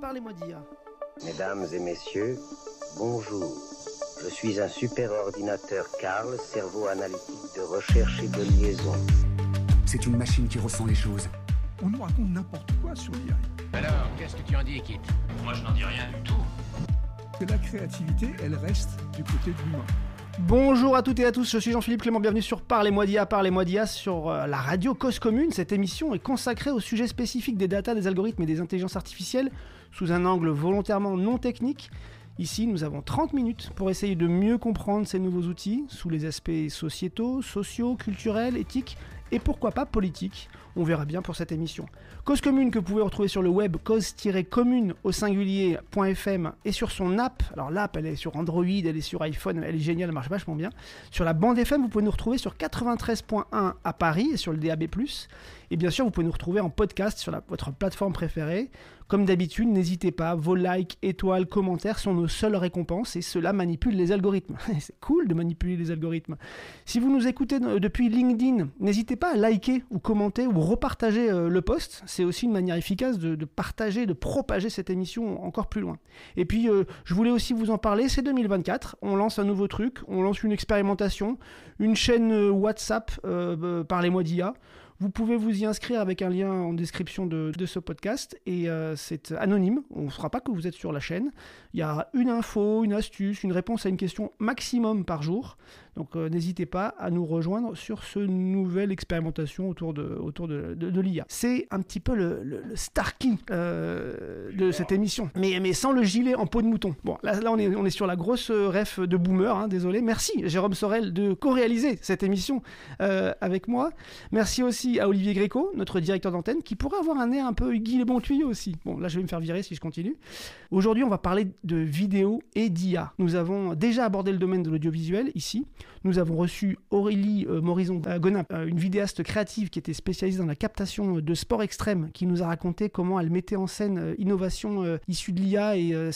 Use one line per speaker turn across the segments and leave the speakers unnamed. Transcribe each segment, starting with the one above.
Parlez-moi d'IA.
Mesdames et messieurs, bonjour. Je suis un super ordinateur Karl, cerveau analytique de recherche et de liaison.
C'est une machine qui ressent les choses.
On nous raconte n'importe quoi sur l'IA.
Alors, qu'est-ce que tu en dis, Kit?
Moi, je n'en dis rien du tout.
Que la créativité, elle reste du côté de l'humain.
Bonjour à toutes et à tous, je suis Jean-Philippe Clément, bienvenue sur Parlez-moi d'IA sur la radio Cause Commune. Cette émission est consacrée au sujet spécifique des data, des algorithmes et des intelligences artificielles sous un angle volontairement non technique. Ici, nous avons 30 minutes pour essayer de mieux comprendre ces nouveaux outils sous les aspects sociétaux, sociaux, culturels, éthiques et pourquoi pas politiques. On verra bien pour cette émission. Cause Commune que vous pouvez retrouver sur le web cause-commune au singulier.fm et sur son app. Alors l'app, elle est sur Android, elle est sur iPhone, elle est géniale, elle marche vachement bien. Sur la bande FM, vous pouvez nous retrouver sur 93.1 à Paris et sur le DAB+. Et bien sûr, vous pouvez nous retrouver en podcast sur votre plateforme préférée. Comme d'habitude, n'hésitez pas, vos likes, étoiles, commentaires sont nos seules récompenses et cela manipule les algorithmes. C'est cool de manipuler les algorithmes. Si vous nous écoutez depuis LinkedIn, n'hésitez pas à liker ou commenter ou repartager le post. C'est aussi une manière efficace de partager, de propager cette émission encore plus loin. Et puis, je voulais aussi vous en parler, c'est 2024, on lance un nouveau truc, on lance une expérimentation, une chaîne WhatsApp, Parlez-moi d'IA. Vous pouvez vous y inscrire avec un lien en description de ce podcast et c'est anonyme, on ne saura pas que vous êtes sur la chaîne. Il y a une info, une astuce, une réponse à une question maximum par jour. Donc n'hésitez pas à nous rejoindre sur ce nouvelle expérimentation autour de l'IA. C'est un petit peu le Starkey de cette émission, mais sans le gilet en peau de mouton. Bon, là on est sur la grosse ref de boomer, hein, désolé. Merci Jérôme Sorel de co-réaliser cette émission avec moi. Merci aussi à Olivier Gréco, notre directeur d'antenne, qui pourrait avoir un air un peu Guy les bons tuyaux aussi. Bon, là je vais me faire virer si je continue. Aujourd'hui, on va parler de vidéo et d'IA. Nous avons déjà abordé le domaine de l'audiovisuel ici. Nous avons reçu Aurélie Morison-Gonin, une vidéaste créative qui était spécialisée dans la captation de sport extrême, qui nous a raconté comment elle mettait en scène innovation issue de l'IA et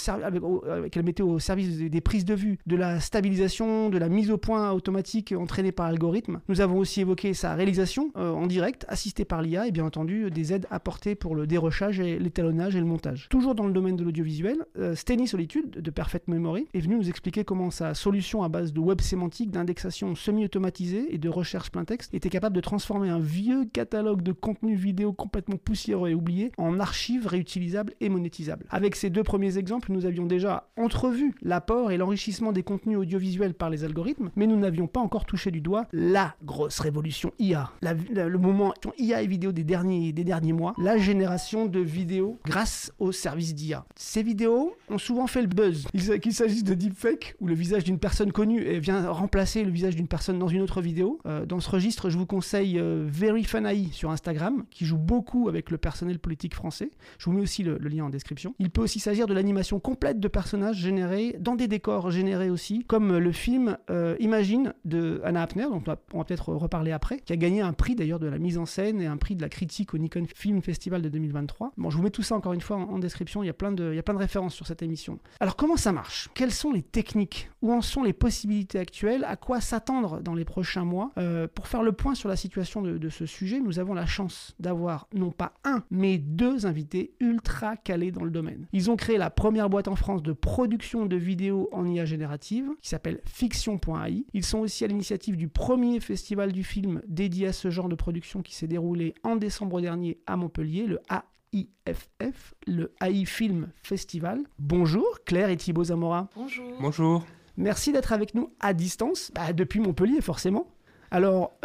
qu'elle mettait au service des prises de vue, de la stabilisation, de la mise au point automatique entraînée par l'algorithme. Nous avons aussi évoqué sa réalisation en direct, assistée par l'IA et bien entendu des aides apportées pour le dérochage, et l'étalonnage et le montage. Toujours dans le domaine de l'audiovisuel, Steny Solitude de Perfect Memory est venu nous expliquer comment sa solution à base de web sémantique, d'indexation semi-automatisée et de recherche plein texte était capable de transformer un vieux catalogue de contenu vidéo complètement poussiéreux et oublié en archives réutilisables et monétisables. Avec ces deux premiers exemples, nous avions déjà entrevu l'apport et l'enrichissement des contenus audiovisuels par les algorithmes, mais nous n'avions pas encore touché du doigt la grosse révolution IA, le moment IA et vidéo des derniers mois, la génération de vidéos grâce aux services d'IA. Ces vidéos ont souvent fait le buzz, qu'il s'agisse de deepfake où le visage d'une personne connue vient remplacer le visage d'une personne dans une autre vidéo. Dans ce registre, je vous conseille VeryFunAI sur Instagram, qui joue beaucoup avec le personnel politique français. Je vous mets aussi le lien en description. Il peut aussi s'agir de l'animation complète de personnages générés dans des décors générés aussi, comme le film Imagine de Anna Apner, dont on va peut-être reparler après, qui a gagné un prix d'ailleurs de la mise en scène et un prix de la critique au Nikon Film Festival de 2023. Bon, je vous mets tout ça encore une fois en description, il y a plein de références sur cette émission. Alors comment ça marche? Quelles sont les techniques? Où en sont les possibilités actuelles? À quoi s'attendre dans les prochains mois? Pour faire le point sur la situation de ce sujet, nous avons la chance d'avoir non pas un, mais deux invités ultra calés dans le domaine. Ils ont créé la première boîte en France de production de vidéos en IA générative, qui s'appelle Fiction.ai. Ils sont aussi à l'initiative du premier festival du film dédié à ce genre de production qui s'est déroulé en décembre dernier à Montpellier, le AIFF, le AI Film Festival. Bonjour Claire et Thibaut Zamora.
Bonjour.
Bonjour.
Merci d'être avec nous à distance, depuis Montpellier forcément. Alors,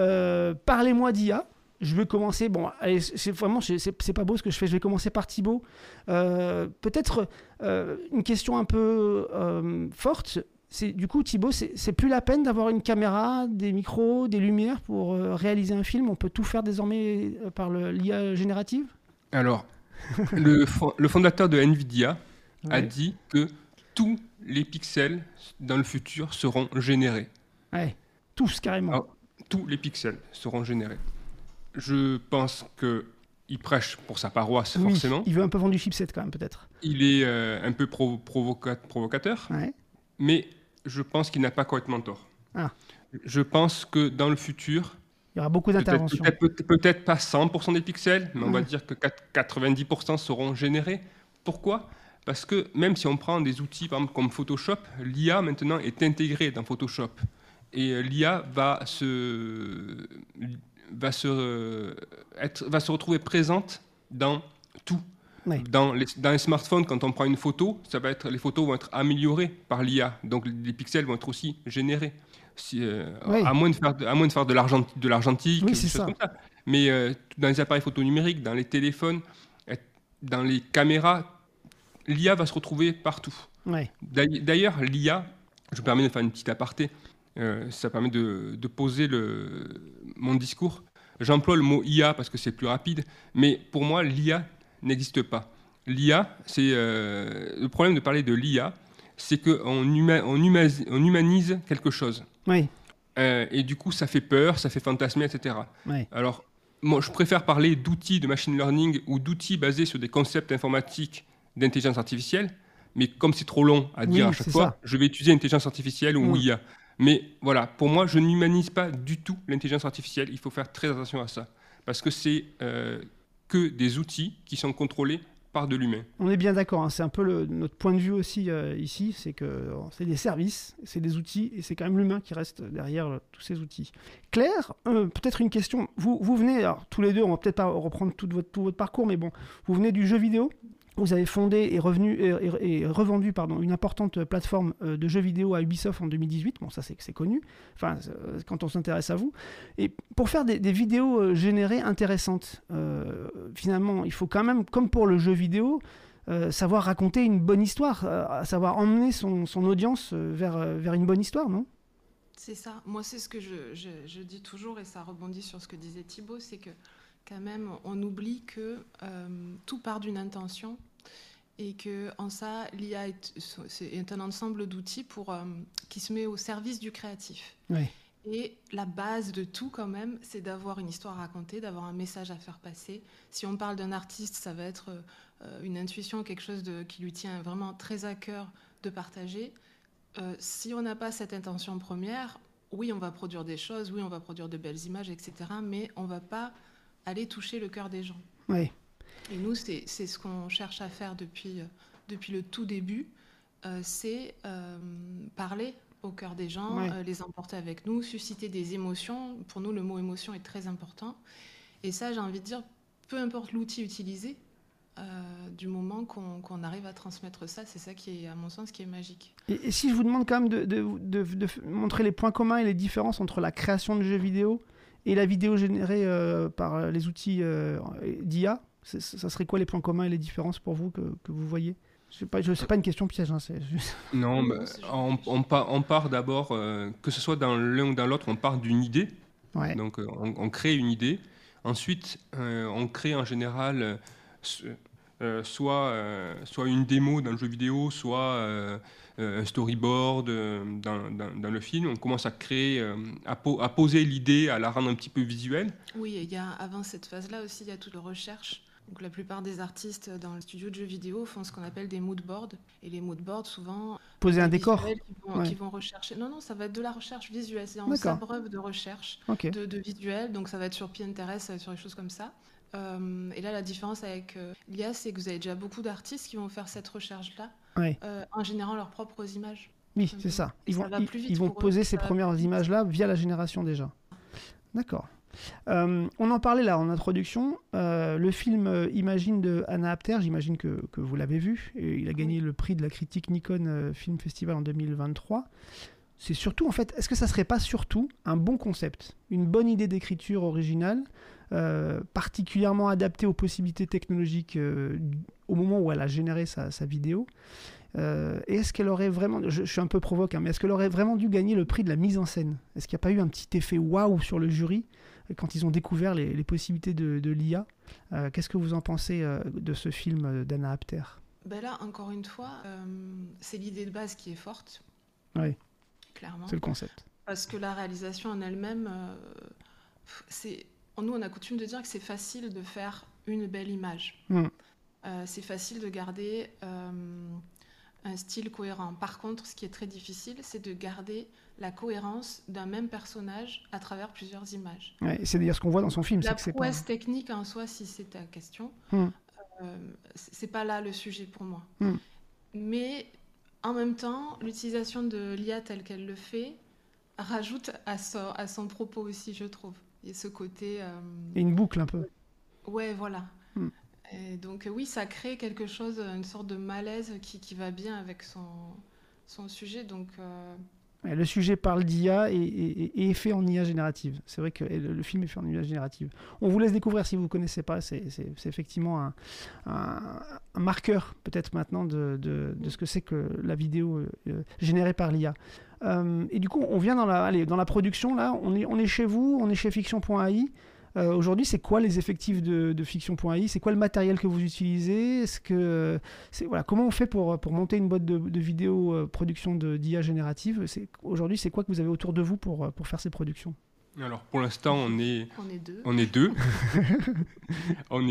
parlez-moi d'IA. Je vais commencer, allez, c'est pas beau ce que je fais, je vais commencer par Thibaut. Peut-être une question un peu forte. Du coup, Thibaut, c'est plus la peine d'avoir une caméra, des micros, des lumières pour réaliser un film. On peut tout faire désormais par l'IA générative?
Alors, le fondateur de NVIDIA a dit que tous les pixels dans le futur seront générés.
Ouais, tous carrément.
Alors, tous les pixels seront générés. Je pense qu'il prêche pour sa paroisse, forcément.
Il veut un peu vendre du chipset quand même, peut-être.
Il est un peu provocateur, mais je pense qu'il n'a pas complètement tort. Je pense que dans le futur,
il y aura beaucoup d'interventions.
Peut-être pas 100% des pixels, mais on va dire que 90% seront générés. Pourquoi ? Parce que même si on prend des outils, par exemple, comme Photoshop, l'IA maintenant est intégrée dans Photoshop. Et l'IA va se retrouver présente dans tout.
Ouais.
Dans les smartphones, quand on prend une photo, les photos vont être améliorées par l'IA. Donc les pixels vont être aussi générés. À moins de faire de l'argentique,
oui,
des
c'est
choses
ça.
comme ça. Mais dans les appareils photo numériques, dans les téléphones, dans les caméras, l'IA va se retrouver partout.
Ouais.
D'ailleurs, l'IA, je me permets de faire une petite aparté, ça permet de poser mon discours. J'emploie le mot IA parce que c'est plus rapide, mais pour moi, l'IA n'existe pas. L'IA, le problème de parler de l'IA, c'est qu'on humanise quelque chose.
Oui.
Et du coup, ça fait peur, ça fait fantasmer, etc.
Ouais.
Alors, moi, je préfère parler d'outils de machine learning ou d'outils basés sur des concepts informatiques d'intelligence artificielle, mais comme c'est trop long à dire à chaque fois, je vais utiliser intelligence artificielle ou IA. Mais voilà, pour moi, je n'humanise pas du tout l'intelligence artificielle. Il faut faire très attention à ça, parce que c'est que des outils qui sont contrôlés par de l'humain.
On est bien d'accord, hein. C'est un peu notre point de vue aussi ici, c'est que c'est des services, c'est des outils, et c'est quand même l'humain qui reste derrière tous ces outils. Claire, peut-être une question. Vous venez, alors, tous les deux, on va peut-être pas reprendre tout votre parcours, mais bon, vous venez du jeu vidéo. Vous avez fondé et revendu une importante plateforme de jeux vidéo à Ubisoft en 2018. Bon, ça, c'est connu, enfin, quand on s'intéresse à vous. Et pour faire des vidéos générées intéressantes, finalement, il faut quand même, comme pour le jeu vidéo, savoir raconter une bonne histoire, savoir emmener son audience vers une bonne histoire, non ?
C'est ça. Moi, c'est ce que je dis toujours, et ça rebondit sur ce que disait Thibaut, c'est que quand même, on oublie que tout part d'une intention et que en ça, l'IA est un ensemble d'outils qui se met au service du créatif.
Oui.
Et la base de tout, quand même, c'est d'avoir une histoire à raconter, d'avoir un message à faire passer. Si on parle d'un artiste, ça va être une intuition, quelque chose qui lui tient vraiment très à cœur de partager. Si on n'a pas cette intention première, oui, on va produire des choses, oui, on va produire de belles images, etc., mais on ne va pas aller toucher le cœur des gens.
Oui.
Et nous, c'est ce qu'on cherche à faire depuis le tout début, c'est parler au cœur des gens, les emporter avec nous, susciter des émotions. Pour nous, le mot émotion est très important. Et ça, j'ai envie de dire, peu importe l'outil utilisé, du moment qu'on arrive à transmettre ça, c'est ça qui est, à mon sens, qui est magique.
Et si je vous demande quand même de montrer les points communs et les différences entre la création de jeux vidéo et la vidéo générée par les outils d'IA, ça serait quoi les points communs et les différences pour vous que vous voyez ? C'est pas une question piège. Hein, c'est juste...
Non, on part d'abord, que ce soit dans l'un ou dans l'autre, on part d'une idée. Ouais. Donc on crée une idée. Ensuite, on crée en général soit une démo dans le jeu vidéo, soit un storyboard dans le film. On commence à créer, à poser l'idée, à la rendre un petit peu visuelle.
Oui, et avant cette phase-là aussi, il y a toute la recherche. Donc, la plupart des artistes dans le studio de jeux vidéo font ce qu'on appelle des mood boards. Et les mood boards, souvent...
Poser un décor
qui vont rechercher... Non, ça va être de la recherche visuelle. C'est en s'abreuve de recherche, de visuel. Donc, ça va être sur Pinterest, sur des choses comme ça. Et là, la différence avec l'IA, c'est que vous avez déjà beaucoup d'artistes qui vont faire cette recherche-là en générant leurs propres images.
Oui, c'est ça. Ils vont poser ces premières images-là via la génération déjà. D'accord. On en parlait là en introduction. Le film Imagine de Anna Apter, j'imagine que vous l'avez vu. Et il a gagné le prix de la critique Nikon Film Festival en 2023. C'est surtout, en fait, est-ce que ça serait pas surtout un bon concept, une bonne idée d'écriture originale, particulièrement adaptée aux possibilités technologiques au moment où elle a généré sa vidéo, et est-ce qu'elle aurait vraiment, je suis un peu provoque, hein, mais est-ce qu'elle aurait vraiment dû gagner le prix de la mise en scène ? Est-ce qu'il n'y a pas eu un petit effet waouh sur le jury quand ils ont découvert les possibilités de l'IA ? Qu'est-ce que vous en pensez de ce film d'Anna Apter ?
Là, encore une fois, c'est l'idée de base qui est forte.
Oui.
Clairement.
C'est le concept.
Parce que la réalisation en elle-même, nous, on a coutume de dire que c'est facile de faire une belle image. C'est facile de garder un style cohérent. Par contre, ce qui est très difficile, c'est de garder la cohérence d'un même personnage à travers plusieurs images.
Ouais, c'est d'ailleurs ce qu'on voit dans son film.
La prouesse technique en soi, si c'est ta question, c'est pas là le sujet pour moi. mais en même temps, l'utilisation de l'IA telle qu'elle le fait rajoute à son propos aussi, je trouve. Il y a ce côté...
Et une boucle un peu.
Ouais, voilà. Et donc oui, ça crée quelque chose, une sorte de malaise qui va bien avec son sujet. Donc,
le sujet parle d'IA et est fait en IA générative. C'est vrai que le film est fait en IA générative. On vous laisse découvrir si vous ne connaissez pas. C'est effectivement un marqueur peut-être maintenant de ce que c'est que la vidéo générée par l'IA. Et du coup, on vient dans la production. Là, on est chez vous, on est chez Fiction.ai. Aujourd'hui, c'est quoi les effectifs de Fiction.ai? C'est quoi le matériel que vous utilisez? Comment on fait pour monter une boîte de vidéo production d'IA générative? Aujourd'hui, c'est quoi que vous avez autour de vous pour faire ces productions?
Alors, pour l'instant, on est deux. On est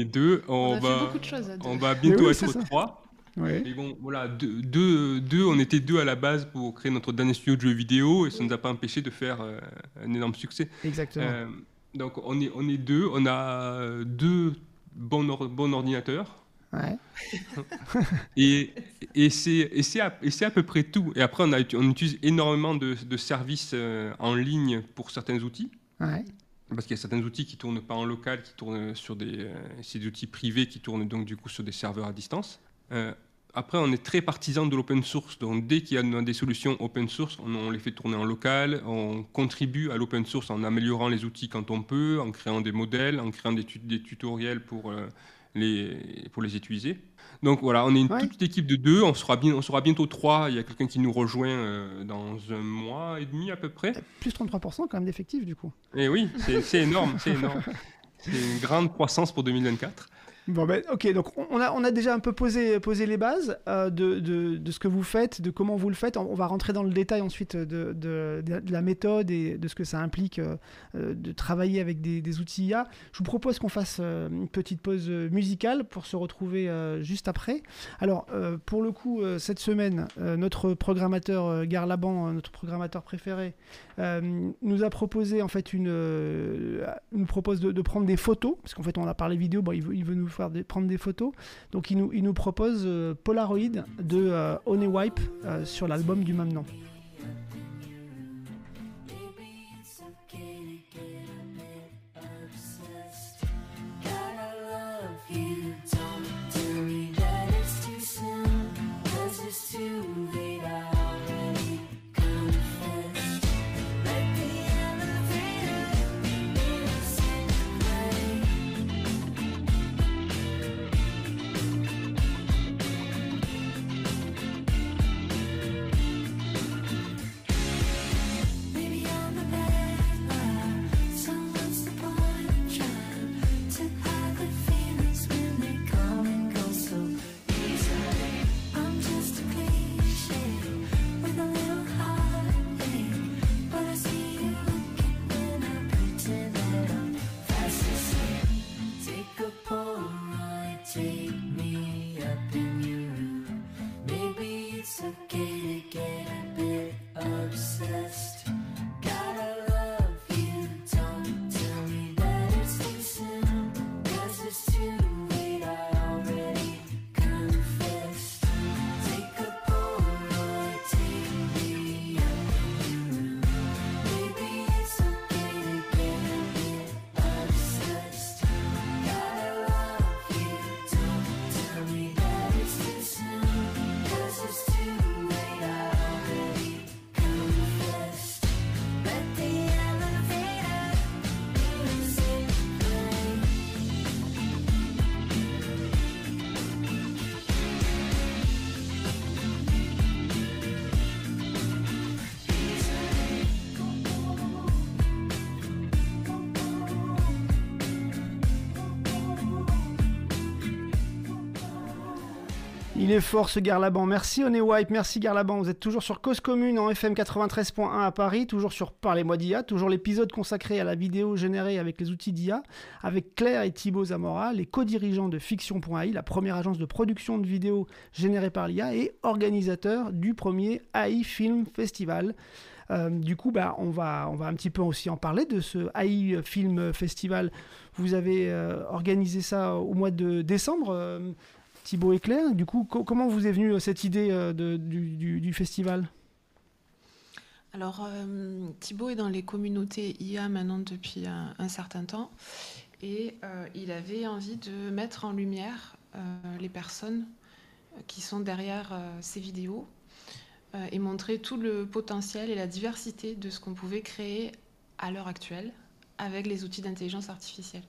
deux.
On a fait beaucoup de choses à deux.
On va bientôt être 3.
Ouais.
Mais bon, voilà, on était 2 à la base pour créer notre dernier studio de jeux vidéo et ça ne nous a pas empêché de faire un énorme succès.
Exactement.
Donc on est 2, on a 2 bons ordinateurs.
Ouais.
et c'est à peu près tout. Et après on utilise énormément de services en ligne pour certains outils.
Ouais.
Parce qu'il y a certains outils qui tournent pas en local, qui tournent sur c'est des outils privés qui tournent donc du coup sur des serveurs à distance. Après, on est très partisan de l'open source. Donc, dès qu'il y a des solutions open source, on les fait tourner en local. On contribue à l'open source en améliorant les outils quand on peut, en créant des modèles, en créant des tutoriels pour les utiliser. Donc voilà, on est une toute petite équipe de 2. On sera bientôt 3. Il y a quelqu'un qui nous rejoint dans 1 mois et demi à peu près.
Plus 33% quand même d'effectifs du coup.
Et oui, c'est énorme. C'est une grande croissance pour 2024.
Bon ok, donc on a déjà un peu posé les bases de ce que vous faites, de comment vous le faites. On va rentrer dans le détail ensuite de la méthode et de ce que ça implique de travailler avec des outils IA. Je vous propose qu'on fasse une petite pause musicale pour se retrouver juste après. Alors, pour le coup, cette semaine, notre programmateur Garlaban, notre programmateur préféré, nous a proposé en fait nous propose de prendre des photos, parce qu'en fait on a parlé vidéo, il veut nous faire prendre des photos, donc il nous propose Polaroid de Honeywipe sur l'album du même nom. Il est fort ce Garlaban. Merci Honeywipe, merci Garlaban. Vous êtes toujours sur Cause Commune en FM 93.1 à Paris, toujours sur Parlez-moi d'IA, toujours l'épisode consacré à la vidéo générée avec les outils d'IA, avec Claire et Thibaut Zamora, les co-dirigeants de Fiction.ai, la première agence de production de vidéos générée par l'IA et organisateurs du premier AI Film Festival. Du coup, on va un petit peu aussi en parler de ce AI Film Festival. Vous avez organisé ça au mois de décembre. Thibaut et Claire. Du coup, comment vous est venue cette idée du festival ?
Alors, Thibaut est dans les communautés IA maintenant depuis un certain temps et il avait envie de mettre en lumière les personnes qui sont derrière ces vidéos et montrer tout le potentiel et la diversité de ce qu'on pouvait créer à l'heure actuelle avec les outils d'intelligence artificielle.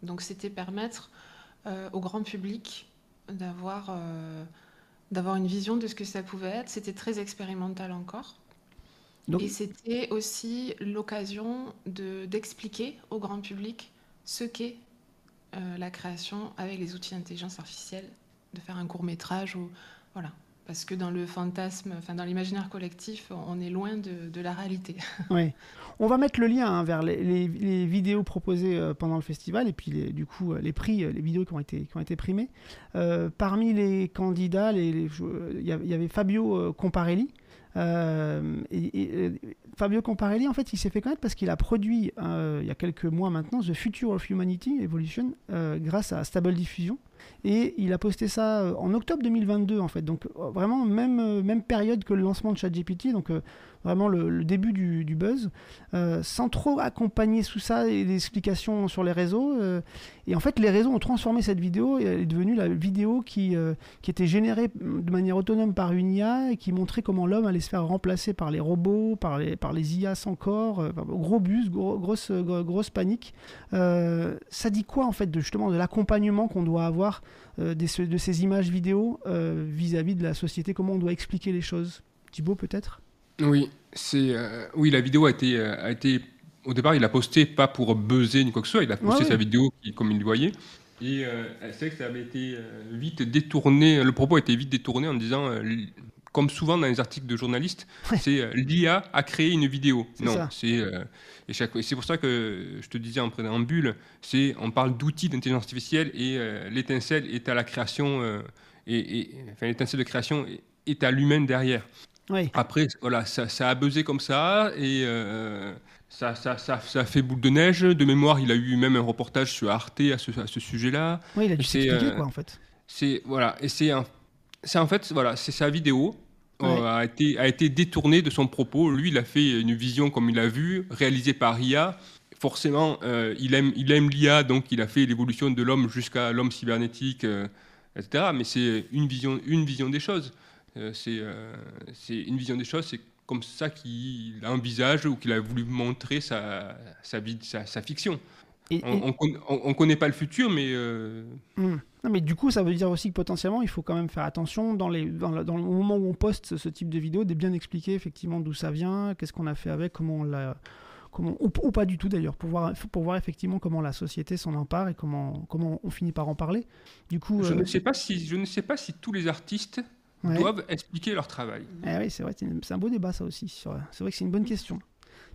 Donc c'était permettre au grand public d'avoir une vision de ce que ça pouvait être. C'était très expérimental encore. Donc... Et c'était aussi l'occasion d'expliquer au grand public ce qu'est la création avec les outils d'intelligence artificielle, de faire un court-métrage ou voilà. Parce que dans le fantasme, dans l'imaginaire collectif, on est loin de la réalité.
Oui. On va mettre le lien vers les vidéos proposées pendant le festival et puis les prix, les vidéos qui ont été primées. Parmi les candidats, il y avait Fabio Comparelli. Fabio Comparelli, en fait, il s'est fait connaître parce qu'il a produit, il y a quelques mois maintenant, The Future of Humanity Evolution, grâce à Stable Diffusion. Et il a posté ça en octobre 2022, en fait. Donc, vraiment, même période que le lancement de ChatGPT. Donc, vraiment le début du buzz. Sans trop accompagner sous ça et des explications sur les réseaux. Et en fait, les réseaux ont transformé cette vidéo. Et elle est devenue la vidéo qui était générée de manière autonome par une IA et qui montrait comment l'homme allait se faire remplacer par les robots, par les IA sans corps. Gros buzz, grosse panique. Ça dit quoi, en fait, justement de l'accompagnement qu'on doit avoir de ces images vidéo vis-à-vis de la société? Comment on doit expliquer les choses? Thibaut, peut-être?
Oui, la vidéo a été... Au départ, il a posté pas pour buzzer ni quoi que ce soit, il a posté sa vidéo comme il le voyait. Et c'est vrai que ça avait été vite détourné, le propos a été vite détourné en disant, comme souvent dans les articles de journalistes, c'est l'IA a créé une vidéo. Non, c'est pour ça que je te disais en préambule, on parle d'outils d'intelligence artificielle et l'étincelle est à la création, l'étincelle de création est à l'humain derrière.
Oui.
Après, voilà, ça a buzzé comme ça et ça a fait boule de neige. De mémoire, il a eu même un reportage sur Arte à ce sujet-là.
Oui, il a dû s'expliquer, quoi, en fait.
C'est sa vidéo a été détournée de son propos. Lui, il a fait une vision comme il l'a vu, réalisée par IA. Forcément, il aime l'IA, donc il a fait l'évolution de l'homme jusqu'à l'homme cybernétique, etc. Mais c'est une vision des choses. C'est une vision des choses, c'est comme ça qu'il envisage ou qu'il a voulu montrer sa fiction. On connaît pas le futur, mais...
Non, mais du coup, ça veut dire aussi que potentiellement, il faut quand même faire attention dans le moment où on poste ce type de vidéo, de bien expliquer effectivement d'où ça vient, qu'est-ce qu'on a fait avec, comment on l'a... ou pas du tout d'ailleurs, pour voir effectivement comment la société s'en empare et comment on finit par en parler. Du coup,
je ne sais pas si tous les artistes doivent expliquer leur travail.
Oui, c'est vrai, c'est un beau débat ça aussi. C'est vrai que c'est une bonne question.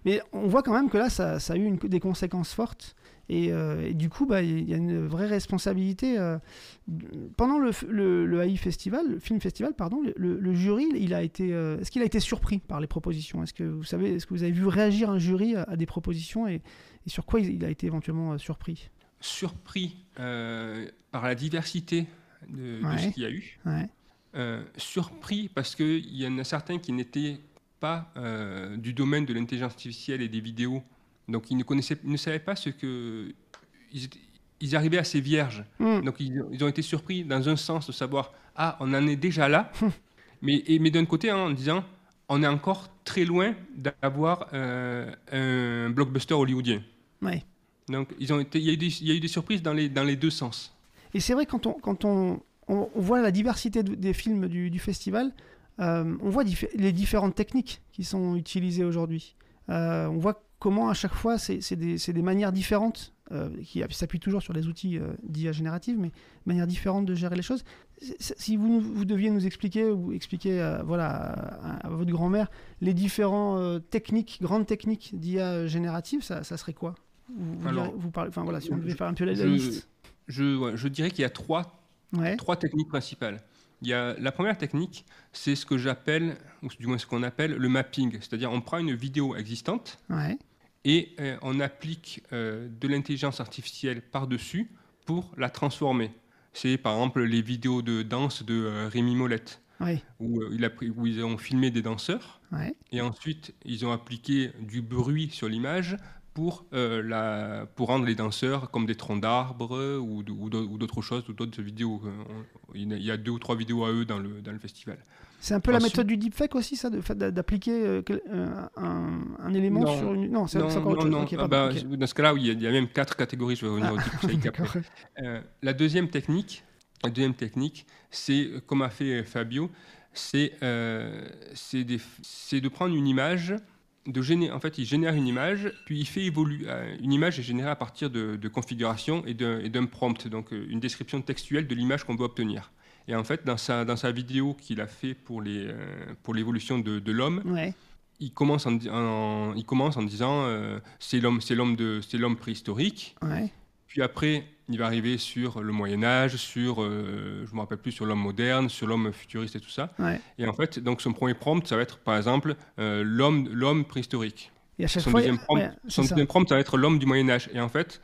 Mais on voit quand même que là, ça a eu des conséquences fortes. Et du coup, il y a une vraie responsabilité. Pendant le AI Festival, le Film Festival, pardon, le jury, est-ce qu'il a été surpris par les propositions? Est-ce que vous avez vu réagir un jury à des propositions et sur quoi il a été éventuellement surpris?
Surpris par la diversité de ce qu'il y a eu. Ouais. Surpris parce qu'il y en a certains qui n'étaient pas du domaine de l'intelligence artificielle et des vidéos, donc ils ne savaient pas ce que... Ils arrivaient assez vierges, donc ils ont été surpris dans un sens de savoir « Ah, on en est déjà là », mais d'un côté en disant « On est encore très loin d'avoir un blockbuster hollywoodien ». Ouais. Donc il y a eu des surprises dans les deux sens.
Et c'est vrai, quand on voit la diversité des films du festival, on voit les différentes techniques qui sont utilisées aujourd'hui. On voit comment à chaque fois, c'est des manières différentes, qui s'appuient toujours sur les outils d'IA générative, mais manières différentes de gérer les choses. Si vous deviez nous expliquer, ou expliquer à votre grand-mère, les différentes grandes techniques d'IA générative, ça serait quoi? Si on devait faire un peu la liste.
Je dirais qu'il y a trois techniques principales. La première technique, c'est ce que j'appelle, ou du moins ce qu'on appelle le mapping. C'est-à-dire on prend une vidéo existante et on applique de l'intelligence artificielle par-dessus pour la transformer. c'est par exemple les vidéos de danse de Rémi Molette, où ils ont filmé des danseurs, et ensuite ils ont appliqué du bruit sur l'image pour rendre les danseurs comme des troncs d'arbres ou d'autres choses, ou d'autres vidéos. Il y a 2 ou 3 vidéos à eux dans le festival.
C'est un peu la méthode du deepfake aussi, ça, d'appliquer un élément sur une... Non, c'est encore autre chose.
Non. Dans ce cas-là, oui, il y a même 4 catégories, je vais revenir au deepfake après. La deuxième technique, c'est, comme a fait Fabio, c'est de prendre une image, en fait, il génère une image, puis il fait évoluer. Une image est générée à partir de configurations et d'un prompt, donc une description textuelle de l'image qu'on veut obtenir. Et en fait, dans sa vidéo qu'il a fait pour l'évolution de l'homme, il commence en disant c'est l'homme préhistorique. Puis après, il va arriver sur le Moyen-Âge, je me rappelle plus, sur l'homme moderne, sur l'homme futuriste et tout ça. Et en fait, donc son premier prompt, ça va être par exemple l'homme préhistorique.
Et à chaque
son
fois,
deuxième prompt, ça va être l'homme du Moyen-Âge. Et en fait,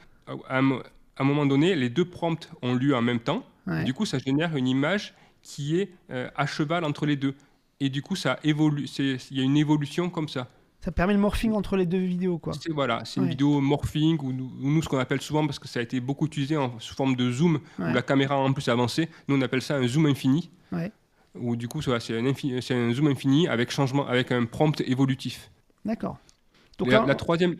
à un moment donné, les 2 prompts ont lieu en même temps. Du coup, ça génère une image qui est à cheval entre les 2. Et du coup, ça évolue. Il y a une évolution comme ça.
Ça permet le morphing entre les 2 vidéos, quoi.
C'est une vidéo morphing, ou nous, ce qu'on appelle souvent, parce que ça a été beaucoup utilisé sous forme de zoom, où la caméra en plus avancée, nous on appelle ça un zoom infini. Où du coup, c'est un zoom infini avec un prompt évolutif.
D'accord.
Donc la troisième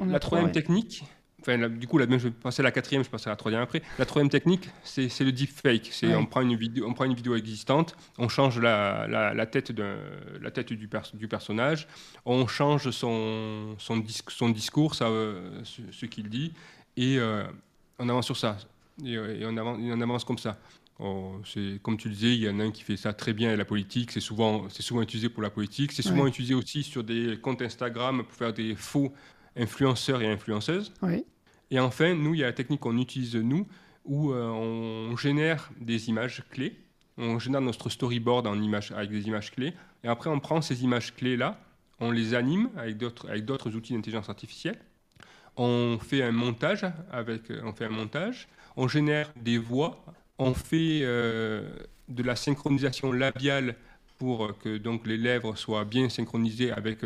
technique... du coup, je vais passer à la 4e, je passerai à la 3e après. La 3e technique, c'est le deepfake. On prend une vidéo existante, on change la tête du personnage, on change son discours, ce qu'il dit, et on avance sur ça. Et on avance comme ça. Comme tu le disais, il y en a un qui fait ça très bien, la politique. C'est souvent utilisé pour la politique. C'est souvent utilisé aussi sur des comptes Instagram pour faire des faux influenceurs et influenceuses. Et enfin, nous, il y a la technique qu'on utilise, où on génère des images clés. On génère notre storyboard avec des images clés. Et après, on prend ces images clés-là, on les anime avec d'autres outils d'intelligence artificielle. On fait un montage, on génère des voix, on fait de la synchronisation labiale pour que donc, les lèvres soient bien synchronisées avec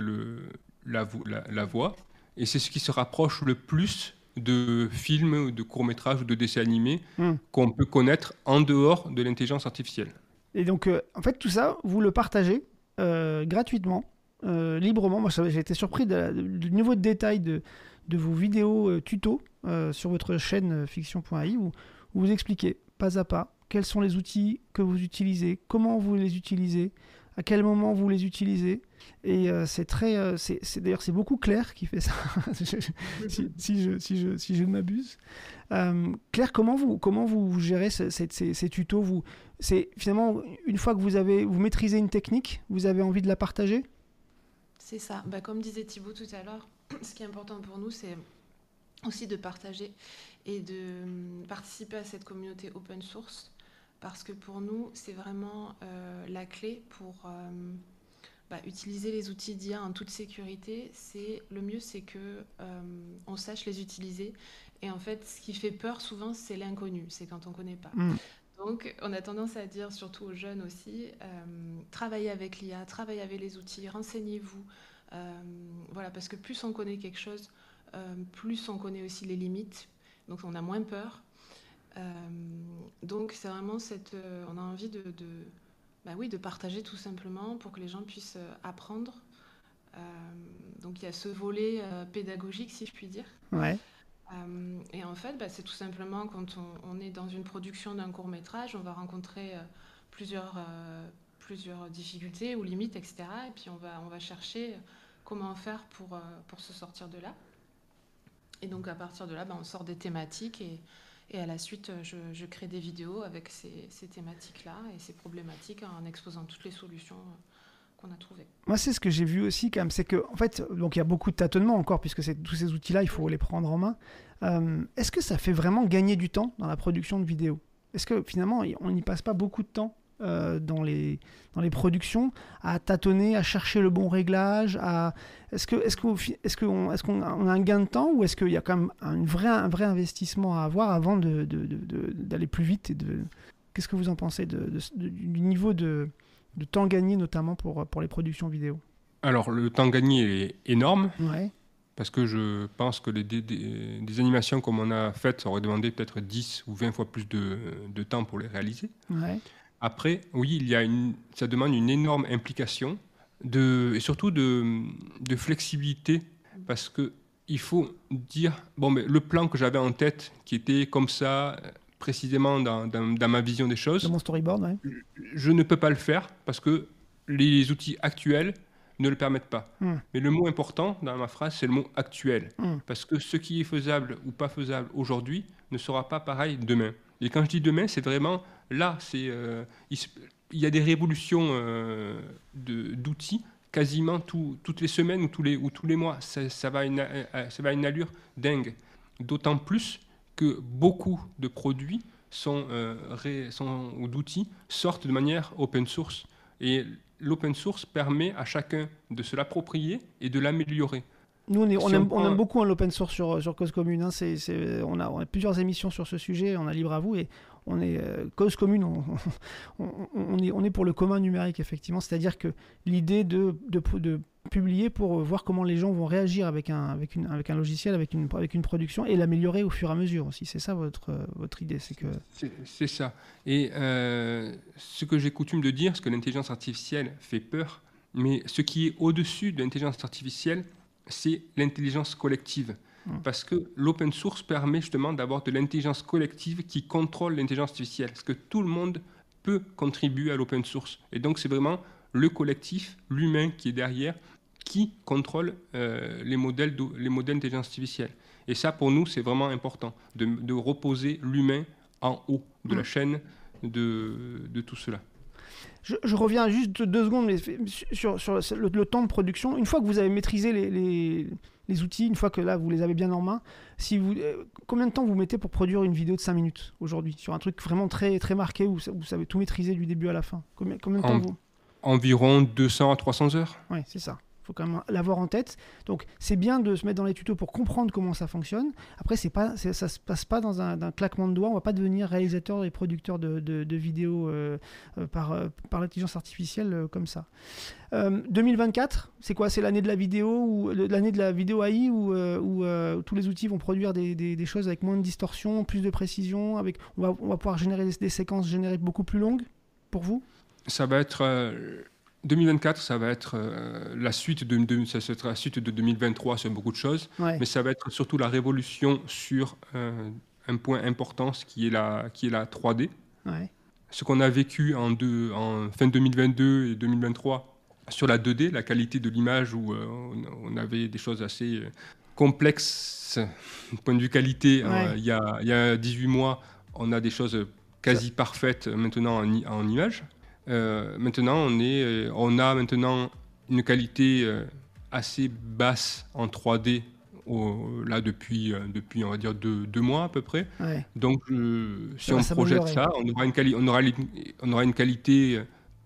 la voix. Et c'est ce qui se rapproche le plus de films, de courts-métrages ou de dessins animés qu'on peut connaître en dehors de l'intelligence artificielle.
Et donc, en fait, tout ça, vous le partagez gratuitement, librement. Moi, j'ai été surpris du niveau de détail de vos vidéos tutos sur votre chaîne fiction.ai où vous expliquez pas à pas quels sont les outils que vous utilisez, comment vous les utilisez, à quel moment vous les utilisez. Et d'ailleurs c'est beaucoup Claire qui fait ça si je ne m'abuse. Claire, comment vous gérez ces tutos c'est finalement une fois que vous maîtrisez une technique, vous avez envie de la partager?
C'est ça. Comme disait Thibaut tout à l'heure, ce qui est important pour nous, c'est aussi de partager et de participer à cette communauté open source, parce que pour nous c'est vraiment la clé pour utiliser les outils d'IA en toute sécurité. Le mieux, c'est que on sache les utiliser. Et en fait, ce qui fait peur souvent, c'est l'inconnu, c'est quand on ne connaît pas. Donc, on a tendance à dire, surtout aux jeunes aussi, travaillez avec l'IA, travaillez avec les outils, renseignez-vous. Parce que plus on connaît quelque chose, plus on connaît aussi les limites. Donc, on a moins peur. Donc, c'est vraiment on a envie de partager tout simplement pour que les gens puissent apprendre. Donc il y a ce volet pédagogique, si je puis dire. Et en fait, c'est tout simplement quand on est dans une production d'un court-métrage, on va rencontrer plusieurs difficultés ou limites, etc. Et puis on va chercher comment faire pour se sortir de là. Et donc à partir de là, on sort des thématiques et à la suite, je crée des vidéos avec ces thématiques-là et ces problématiques en exposant toutes les solutions qu'on a trouvées.
Moi, c'est ce que j'ai vu aussi, quand même, c'est qu'en fait, donc il y a beaucoup de tâtonnements encore, puisque tous ces outils-là, il faut les prendre en main. Est-ce que ça fait vraiment gagner du temps dans la production de vidéos? Est-ce que finalement, on n'y passe pas beaucoup de temps dans les productions à tâtonner, à chercher le bon réglage, est-ce qu'on a un gain de temps, ou est-ce qu'il y a quand même un vrai investissement à avoir avant d'aller plus vite Qu'est-ce que vous en pensez du niveau de temps gagné, notamment pour les productions vidéo?
Alors, le temps gagné est énorme,
Ouais.
parce que je pense que des animations comme on a faites, ça aurait demandé peut-être 10 ou 20 fois plus de temps pour les réaliser.
Ouais.
Après, oui, ça demande une énorme implication et surtout de flexibilité, parce qu'il faut dire, mais le plan que j'avais en tête, qui était comme ça, précisément dans ma vision des choses,
Dans mon storyboard, ouais.
je ne peux pas le faire, parce que les outils actuels ne le permettent pas. Mais le mot important dans ma phrase, c'est le mot actuel. Parce que ce qui est faisable ou pas faisable aujourd'hui ne sera pas pareil demain. Et quand je dis demain, c'est vraiment là. Il y a des révolutions d'outils quasiment toutes les semaines ou tous les mois. Ça va à une allure dingue. D'autant plus que beaucoup de produits ou d'outils sortent de manière open source. Et l'open source permet à chacun de se l'approprier et de l'améliorer.
Nous, on aime beaucoup l'open source sur Cause Commune. On a plusieurs émissions sur ce sujet, on a Libre à vous, et on est Cause Commune, on est pour le commun numérique, effectivement. C'est-à-dire que l'idée de publier pour voir comment les gens vont réagir avec un logiciel, avec une production, et l'améliorer au fur et à mesure aussi. C'est ça votre idée,
c'est ça. Et ce que j'ai coutume de dire, c'est que l'intelligence artificielle fait peur, mais ce qui est au-dessus de l'intelligence artificielle, c'est l'intelligence collective. Parce que l'open source permet justement d'avoir de l'intelligence collective qui contrôle l'intelligence artificielle. Parce que tout le monde peut contribuer à l'open source. Et donc, c'est vraiment le collectif, l'humain qui est derrière, qui contrôle les modèles d'intelligence artificielle. Et ça, pour nous, c'est vraiment important, de reposer l'humain en haut de la chaîne de tout cela.
Je reviens juste 2 secondes mais sur le temps de production. Une fois que vous avez maîtrisé les outils, une fois que là vous les avez bien en main, combien de temps vous mettez pour produire une vidéo de 5 minutes aujourd'hui, sur un truc vraiment très, très marqué où vous savez tout maîtriser du début à la fin? Combien de temps
Environ 200 à 300 heures.
Oui, c'est ça. Il faut quand même l'avoir en tête. Donc, c'est bien de se mettre dans les tutos pour comprendre comment ça fonctionne. Après, ça ne se passe pas dans un claquement de doigts. On ne va pas devenir réalisateur et producteur de vidéos par l'intelligence artificielle comme ça. 2024, c'est quoi? C'est l'année de la vidéo ou l'année de la vidéo AI où tous les outils vont produire des choses avec moins de distorsion, plus de précision. On va pouvoir générer des séquences génériques beaucoup plus longues pour vous?
Ça va être... 2024, ça va être la suite de 2023 sur beaucoup de choses, mais ça va être surtout la révolution sur un point important, qui est la 3D.
Ouais.
Ce qu'on a vécu en fin 2022 et 2023 sur la 2D, la qualité de l'image, où on avait des choses assez complexes du point de vue qualité. Il y a 18 mois, on a des choses quasi parfaites maintenant en image. Maintenant, on a maintenant une qualité assez basse en 3D là depuis on va dire 2 mois à peu près. Ouais. Donc si on projette ça, on aura une qualité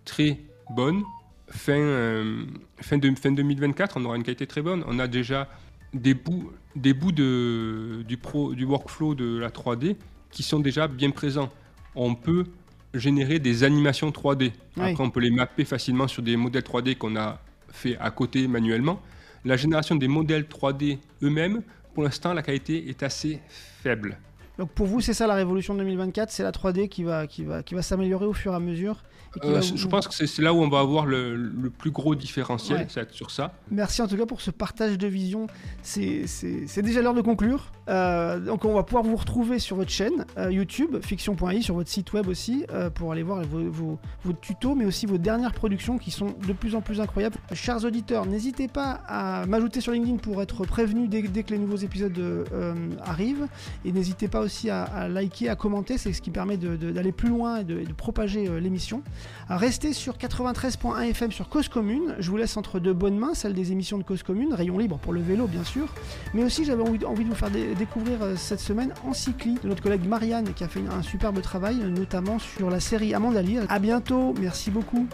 très bonne. Fin 2024, on aura une qualité très bonne. On a déjà des bouts du workflow de la 3D qui sont déjà bien présents. On peut générer des animations 3D. Après, on peut les mapper facilement sur des modèles 3D qu'on a fait à côté manuellement. La génération des modèles 3D eux-mêmes, pour l'instant, la qualité est assez faible.
Donc pour vous, c'est ça la révolution 2024, c'est la 3D qui va s'améliorer au fur et à mesure.
Je pense que c'est là où on va avoir le plus gros différentiel, ça va être sur ça.
Merci en tout cas pour ce partage de vision. C'est déjà l'heure de conclure. Donc on va pouvoir vous retrouver sur votre chaîne YouTube, fiction.i, sur votre site web aussi, pour aller voir vos tutos, mais aussi vos dernières productions qui sont de plus en plus incroyables. Chers auditeurs, n'hésitez pas à m'ajouter sur LinkedIn pour être prévenu dès que les nouveaux épisodes arrivent. Et n'hésitez pas aussi à liker, à commenter, c'est ce qui permet d'aller plus loin et de propager l'émission. Restez sur 93.1 FM sur Cause Commune. Je vous laisse entre de bonnes mains, celle des émissions de Cause Commune, rayon libre pour le vélo bien sûr. Mais aussi j'avais envie de vous faire découvrir cette semaine Encycli de notre collègue Marianne qui a fait un superbe travail, notamment sur la série Amande à lire. À bientôt, merci beaucoup.